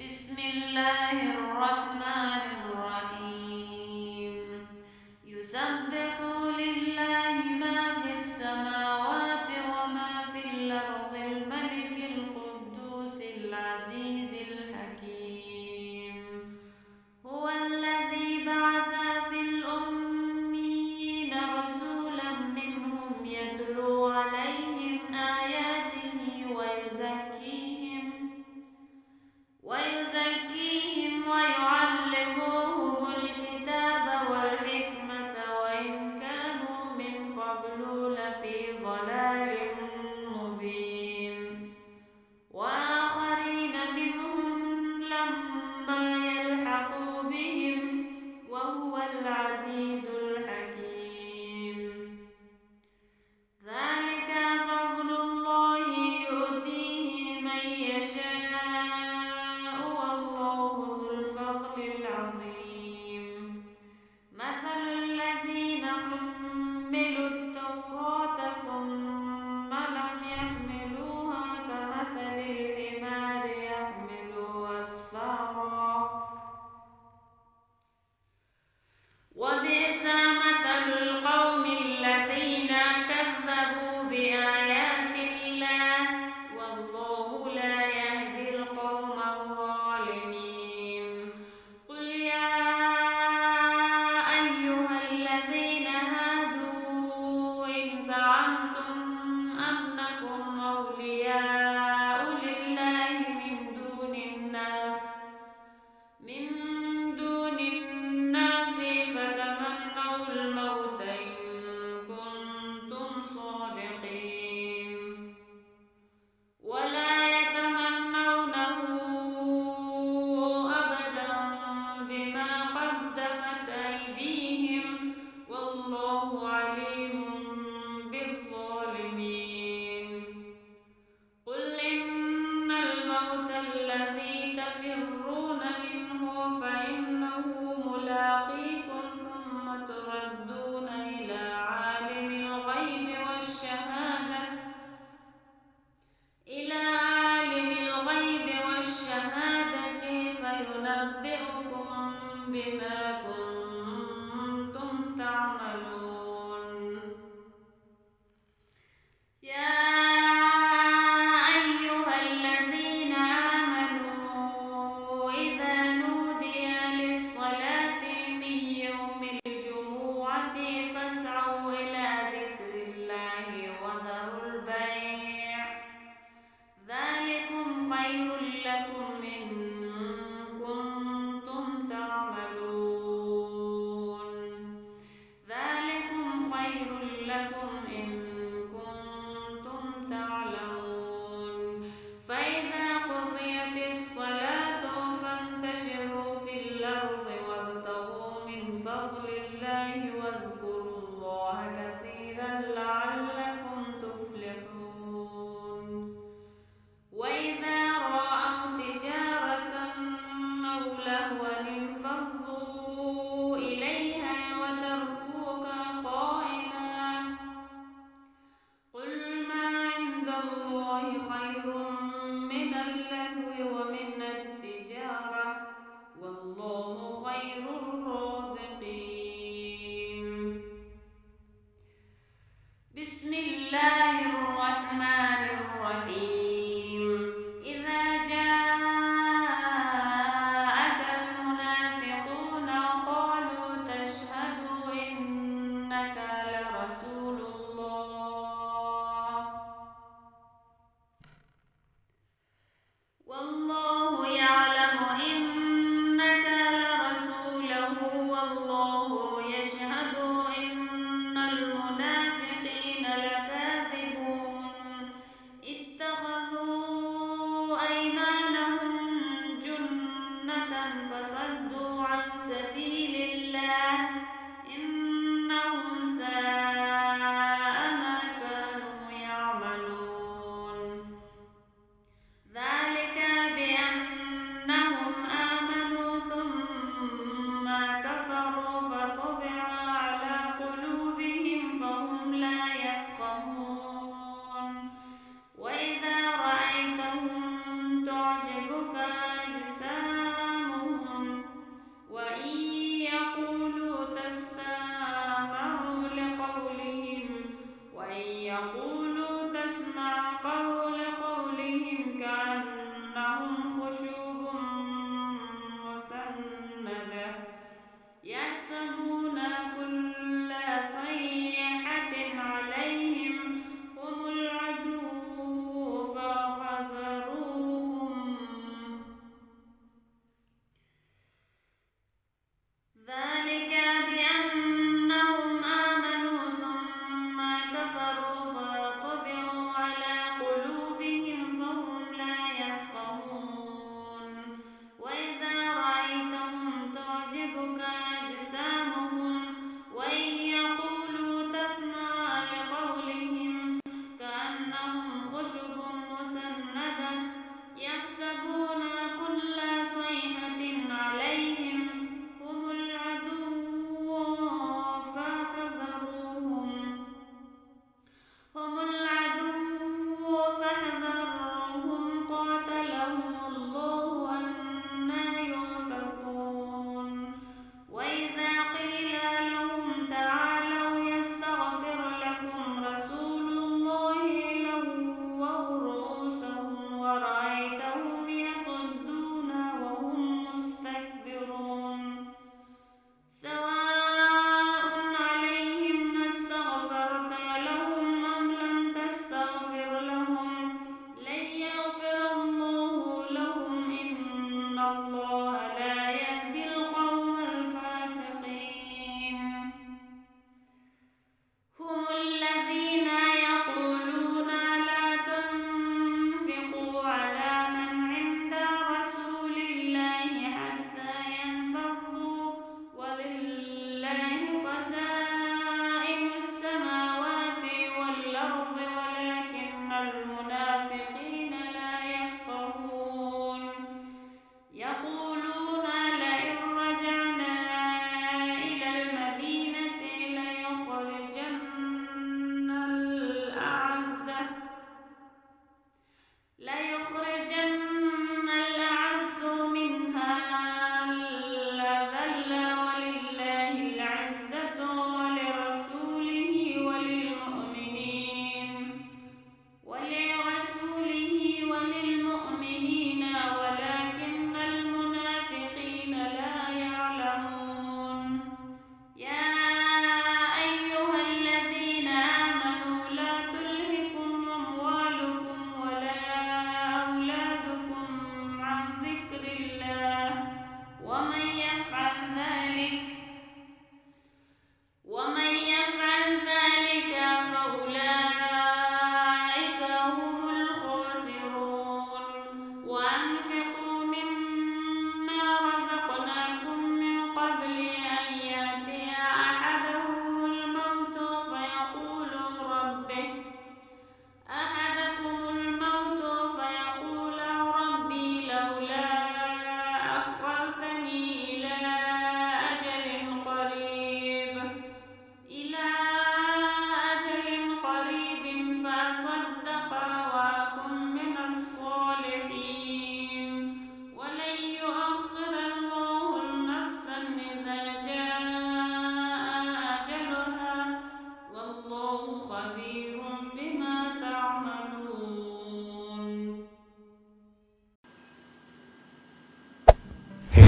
بسم الله الرحمن الرحيم يسبح لله ما في السماوات وما في الأرض الملك القدوس العزيز الحكيم هو الذي بعث في الأميين رسولا منهم يتلو عليهم آياته ويزكيهم ويعلمهم الكتاب والحكمة وإن كانوا من قبل لفي ضلال مبين وآخرين منهم لما يلحقوا بهم وهو العزيز الحكيم ذلك فضل الله يؤتيه من يشاء والله ذو الفضل العظيم مثل الذين حملوا التوراة ثم لم يحملوها كمثل الحمار يحمل أسفارا وبئس مثل القوم الذين كذبوا بآيات الله والله لا يهدي القوم الظالمين قل يا أيها الذين هادوا إن زعمتم أنكم أولياء لله من دون الناس فتمنوا الموت إن كنتم صادقين ولا يتمنونه أبدا بما قدمت أيديهم والله عليم بالظالمين قل إن الموت الذي تفرون منه فإنه ملاقيكم ثم تردون إلى عالم الغيب والشهادة فينبئكم بما كنتم تعملون يا أيها الذين آمنوا إذا نودي للصلاة من يوم الجمعة فاسعوا إلى ذكر الله وذروا البيع ذلكم خير لكم إن كنتم تعملون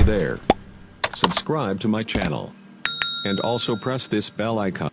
there. Subscribe to my channel. And also press this bell icon.